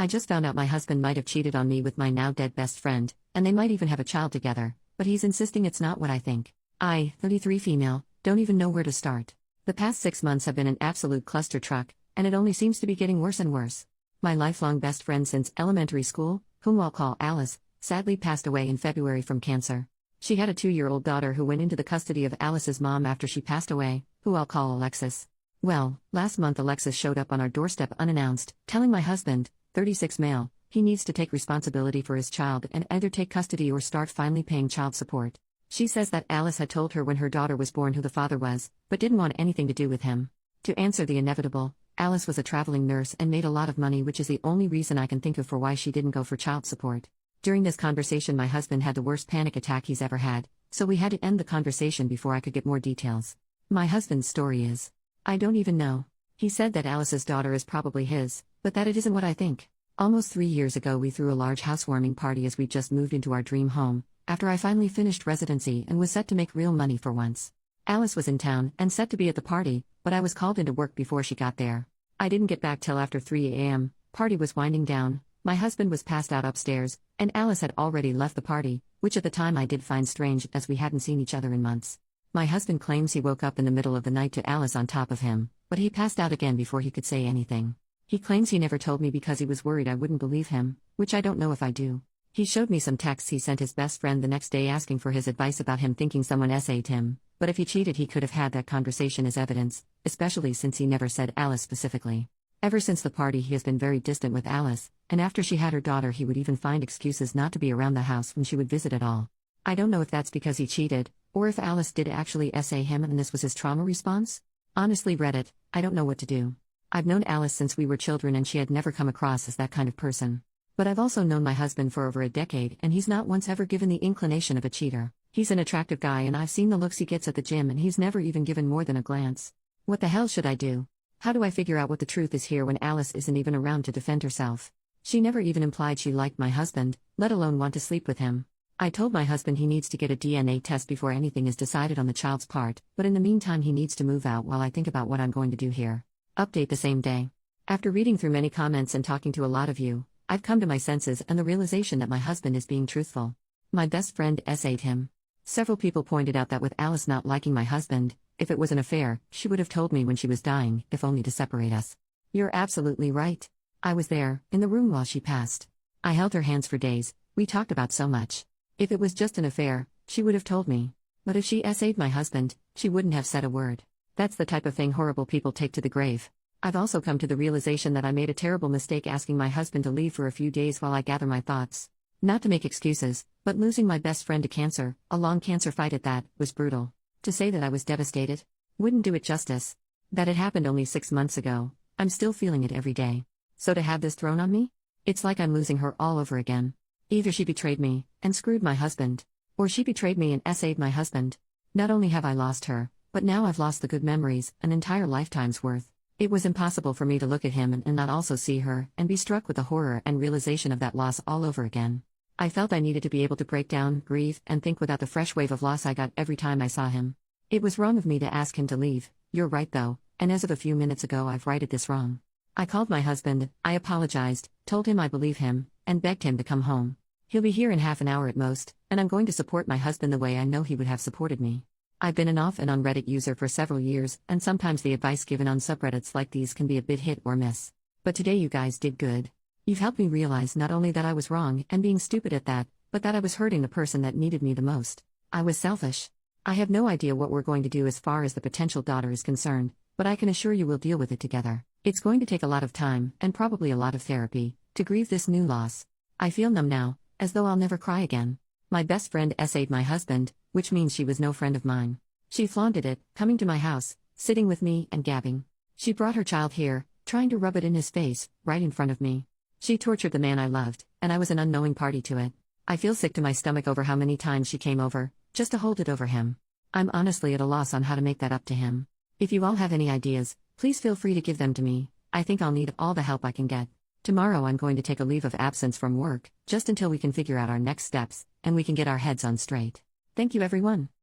I just found out my husband might have cheated on me with my now dead best friend, and they might even have a child together, but he's insisting it's not what I think. I, 33 female, don't even know where to start. The past 6 months have been an absolute cluster truck, and it only seems to be getting worse and worse. My lifelong best friend since elementary school, whom I'll call Alice, sadly passed away in February from cancer. She had a 2-year-old daughter who went into the custody of Alice's mom after she passed away, who I'll call Alexis. Well, last month Alexis showed up on our doorstep unannounced, telling my husband, 36 male, he needs to take responsibility for his child and either take custody or start finally paying child support. She says that Alice had told her when her daughter was born who the father was, but didn't want anything to do with him. To answer the inevitable, Alice was a traveling nurse and made a lot of money, which is the only reason I can think of for why she didn't go for child support. During this conversation my husband had the worst panic attack he's ever had, so we had to end the conversation before I could get more details. My husband's story is, I don't even know. He said that Alice's daughter is probably his, but that it isn't what I think. Almost 3 years ago we threw a large housewarming party as we just moved into our dream home, after I finally finished residency and was set to make real money for once. Alice was in town and set to be at the party, but I was called into work before she got there. I didn't get back till after 3 a.m., party was winding down, my husband was passed out upstairs, and Alice had already left the party, which at the time I did find strange as we hadn't seen each other in months. My husband claims he woke up in the middle of the night to Alice on top of him, but he passed out again before he could say anything. He claims he never told me because he was worried I wouldn't believe him, which I don't know if I do. He showed me some texts he sent his best friend the next day asking for his advice about him thinking someone SA'd him, but if he cheated he could have had that conversation as evidence, especially since he never said Alice specifically. Ever since the party he has been very distant with Alice, and after she had her daughter he would even find excuses not to be around the house when she would visit at all. I don't know if that's because he cheated, or if Alice did actually SA him and this was his trauma response. Honestly Reddit, I don't know what to do. I've known Alice since we were children and she had never come across as that kind of person. But I've also known my husband for over a decade and he's not once ever given the inclination of a cheater. He's an attractive guy and I've seen the looks he gets at the gym and he's never even given more than a glance. What the hell should I do? How do I figure out what the truth is here when Alice isn't even around to defend herself? She never even implied she liked my husband, let alone want to sleep with him. I told my husband he needs to get a DNA test before anything is decided on the child's part, but in the meantime he needs to move out while I think about what I'm going to do here. Update the same day. After reading through many comments and talking to a lot of you, I've come to my senses and the realization that my husband is being truthful. My best friend SA'd him. Several people pointed out that with Alice not liking my husband, if it was an affair, she would have told me when she was dying, if only to separate us. You're absolutely right. I was there, in the room while she passed. I held her hands for days, we talked about so much. If it was just an affair, she would have told me. But if she SA'd my husband, she wouldn't have said a word. That's the type of thing horrible people take to the grave. I've also come to the realization that I made a terrible mistake asking my husband to leave for a few days while I gather my thoughts. Not to make excuses, but losing my best friend to cancer, a long cancer fight at that, was brutal. To say that I was devastated wouldn't do it justice. That it happened only 6 months ago, I'm still feeling it every day. So to have this thrown on me? It's like I'm losing her all over again. Either she betrayed me, and screwed my husband, or she betrayed me and SA'd my husband. Not only have I lost her, but now I've lost the good memories, an entire lifetime's worth. It was impossible for me to look at him and not also see her, and be struck with the horror and realization of that loss all over again. I felt I needed to be able to break down, grieve, and think without the fresh wave of loss I got every time I saw him. It was wrong of me to ask him to leave, you're right though, and as of a few minutes ago I've righted this wrong. I called my husband, I apologized, told him I believe him, and begged him to come home. He'll be here in half an hour at most, and I'm going to support my husband the way I know he would have supported me. I've been an off and on Reddit user for several years, and sometimes the advice given on subreddits like these can be a bit hit or miss. But today you guys did good. You've helped me realize not only that I was wrong and being stupid at that, but that I was hurting the person that needed me the most. I was selfish. I have no idea what we're going to do as far as the potential daughter is concerned, but I can assure you we'll deal with it together. It's going to take a lot of time, and probably a lot of therapy, to grieve this new loss. I feel numb now, as though I'll never cry again. My best friend SA'd my husband, which means she was no friend of mine. She flaunted it, coming to my house, sitting with me and gabbing. She brought her child here, trying to rub it in his face, right in front of me. She tortured the man I loved, and I was an unknowing party to it. I feel sick to my stomach over how many times she came over, just to hold it over him. I'm honestly at a loss on how to make that up to him. If you all have any ideas, please feel free to give them to me. I think I'll need all the help I can get. Tomorrow I'm going to take a leave of absence from work, just until we can figure out our next steps, and we can get our heads on straight. Thank you everyone.